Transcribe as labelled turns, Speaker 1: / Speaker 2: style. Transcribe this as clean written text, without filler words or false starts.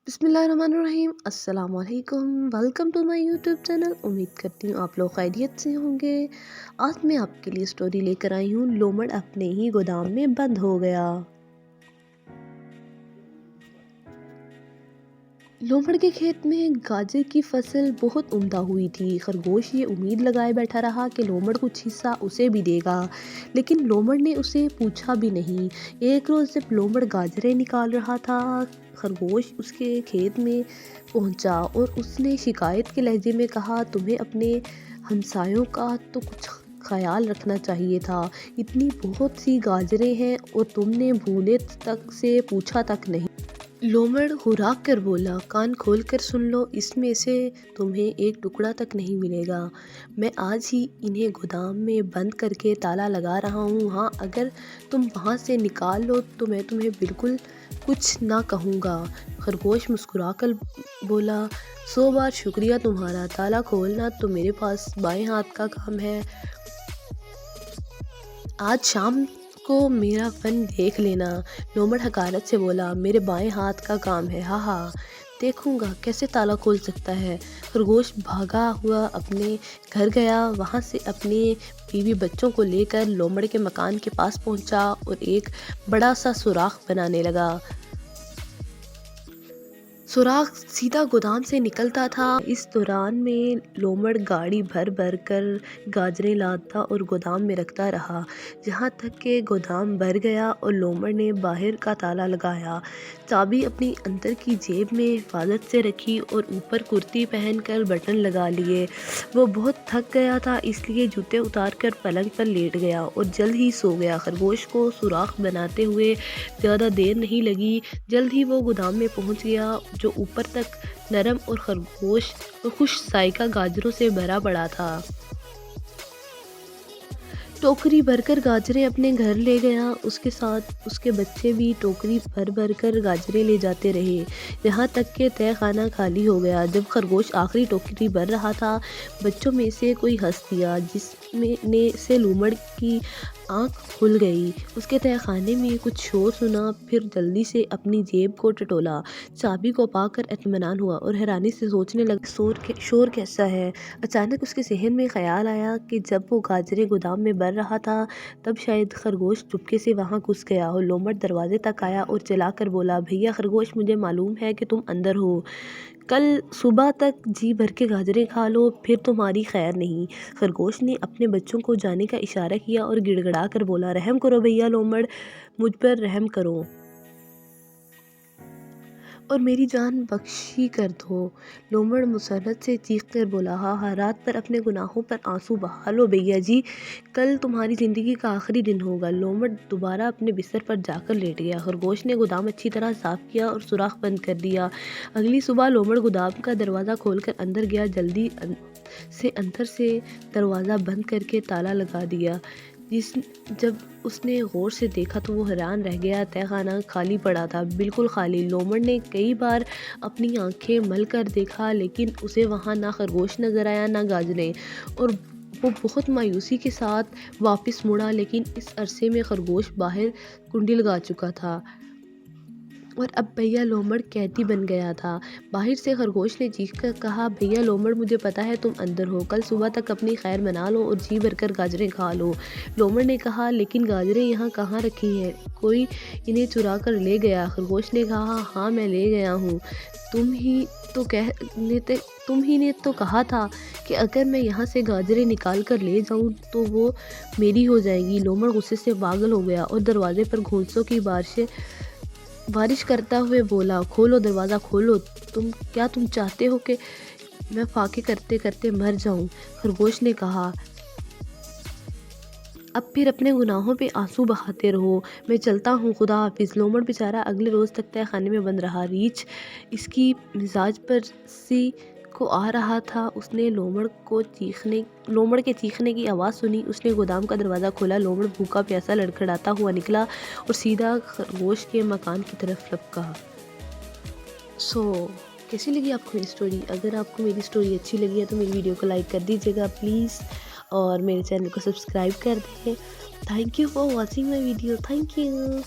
Speaker 1: बिस्मिल्लाहिर्रहमानिर्रहीम। अस्सलाम वालेकुम। Welcome to my YouTube channel. उम्मीद करती हूँ आप लोग खैरियत से होंगे। आज मैं आपके लिए स्टोरी लेकर आई हूँ, लोमड़ अपने ही गोदाम में बंद हो गया। लोमड़ के खेत में गाजर की फसल बहुत उम्दा हुई थी। खरगोश ये उम्मीद लगाए बैठा रहा कि लोमड़ कुछ हिस्सा उसे भी देगा, लेकिन लोमड़ ने उसे पूछा भी नहीं। एक रोज़ जब लोमड़ गाजरें निकाल रहा था, खरगोश उसके खेत में पहुंचा और उसने शिकायत के लहजे में कहा, तुम्हें अपने हमसायों का तो कुछ ख्याल रखना चाहिए था। इतनी बहुत सी गाजरें हैं और तुमने भूले तक से पूछा तक नहीं। लोमड़ हुर्राक कर बोला, कान खोल कर सुन लो, इसमें से तुम्हें एक टुकड़ा तक नहीं मिलेगा। मैं आज ही इन्हें गोदाम में बंद करके ताला लगा रहा हूँ। हाँ, अगर तुम वहाँ से निकाल लो तो मैं तुम्हें बिल्कुल कुछ ना कहूँगा। खरगोश मुस्कुरा कर बोला, 100 बार शुक्रिया तुम्हारा। ताला खोलना तो मेरे पास बाएं हाथ का काम है। आज शाम को मेरा फन देख लेना। लोमड़ हकारत से बोला, मेरे बाएं हाथ का काम है। हाँ हाँ, देखूंगा कैसे ताला खोल सकता है। खरगोश भागा हुआ अपने घर गया। वहाँ से अपने बीवी बच्चों को लेकर लोमड़ के मकान के पास पहुँचा और एक बड़ा सा सुराख बनाने लगा। सुराख सीधा गोदाम से निकलता था। इस दौरान में लोमड़ गाड़ी भर भर कर गाजरें लाता और गोदाम में रखता रहा, जहाँ तक कि गोदाम भर गया और लोमड़ ने बाहर का ताला लगाया। चाबी अपनी अंदर की जेब में हिफाजत से रखी और ऊपर कुर्ती पहनकर बटन लगा लिए। वो बहुत थक गया था, इसलिए जूते उतार कर पलंग पर लेट गया और जल्द ही सो गया। खरगोश को सुराख बनाते हुए ज़्यादा देर नहीं लगी। जल्द ही वो गोदाम में पहुंच गया, जो ऊपर तक नरम और खरगोश और खुश जायका गाजरों से भरा पड़ा था। टोकरी भरकर गाजरें अपने घर ले गया। उसके साथ उसके बच्चे भी टोकरी भर भर कर गाजरें ले जाते रहे, यहाँ तक कि तय खाना खाली हो गया। जब खरगोश आखिरी टोकरी भर रहा था, बच्चों में से कोई हंस दिया, जिसमें ने से लोमड़ की आंख खुल गई। उसके तय खाने में कुछ शोर सुना, फिर जल्दी से अपनी जेब को टटोला। चाबी को पाकर इत्मीनान हुआ और हैरानी से सोचने लगा, शोर कैसा है। अचानक उसके जहन में ख्याल आया कि जब वो गाजरें गोदाम में भर रहा था, तब शायद खरगोश चुपके से वहाँ घुस गया हो। लोमड़ दरवाजे तक आया और चिल्लाकर बोला, भैया खरगोश, मुझे मालूम है कि तुम अंदर हो। कल सुबह तक जी भर के गाजरें खा लो, फिर तुम्हारी खैर नहीं। खरगोश ने अपने बच्चों को जाने का इशारा किया और गिड़गिड़ा कर बोला, रहम करो भैया लोमड़, मुझ पर रहम करो और मेरी जान बख्शी कर दो। लोमड़ मुसर्रत से चीख कर बोला, हाँ हाँ, रात पर अपने गुनाहों पर आंसू बहा लो भैया जी, कल तुम्हारी ज़िंदगी का आखिरी दिन होगा। लोमड़ दोबारा अपने बिस्तर पर जाकर लेट गया। खरगोश ने गोदाम अच्छी तरह साफ़ किया और सुराख बंद कर दिया। अगली सुबह लोमड़ गोदाम का दरवाज़ा खोलकर अंदर गया। जल्दी से अंदर से दरवाज़ा बंद करके ताला लगा दिया। जब उसने गौर से देखा तो वो हैरान रह गया। तहखाना खाली पड़ा था, बिल्कुल खाली। लोमड़ ने कई बार अपनी आंखें मल कर देखा, लेकिन उसे वहाँ ना खरगोश नज़र आया ना गाजरें, और वो बहुत मायूसी के साथ वापस मुड़ा। लेकिन इस अरसे में खरगोश बाहर कुंडी लगा चुका था और अब भैया लोमड़ कैदी बन गया था। बाहर से खरगोश ने चीख कर कहा, भैया लोमड़, मुझे पता है तुम अंदर हो। कल सुबह तक अपनी खैर मना लो और जी भरकर गाजरें खा लो। लोमड़ ने कहा, लेकिन गाजरें यहाँ कहाँ रखी हैं? कोई इन्हें चुरा कर ले गया। खरगोश ने कहा, हाँ मैं ले गया हूँ। तुम ही ने तो कहा था कि अगर मैं यहाँ से गाजरें निकाल कर ले जाऊँ तो वो मेरी हो जाएगी। लोमड़ गुस्से से पागल हो गया और दरवाजे पर घोंसों की बारिश करता हुए बोला, खोलो दरवाज़ा खोलो। तुम चाहते हो कि मैं फाके करते करते मर जाऊं? खरगोश ने कहा, अब फिर अपने गुनाहों पे आंसू बहाते रहो, मैं चलता हूँ, खुदा हाफिज़। लोमड़ बेचारा अगले रोज़ तक तय खाने में बंद रहा। रीछ इसकी मिजाज पर सी को आ रहा था। उसने लोमड़ के चीखने की आवाज़ सुनी। उसने गोदाम का दरवाज़ा खोला। लोमड़ भूखा प्यासा लड़खड़ाता हुआ निकला और सीधा खरगोश के मकान की तरफ लपका। कैसी लगी आपको मेरी स्टोरी? अगर आपको मेरी स्टोरी अच्छी लगी है तो मेरी वीडियो को लाइक कर दीजिएगा प्लीज़, और मेरे चैनल को सब्सक्राइब कर दें। Thank you for watching my video. Thank you.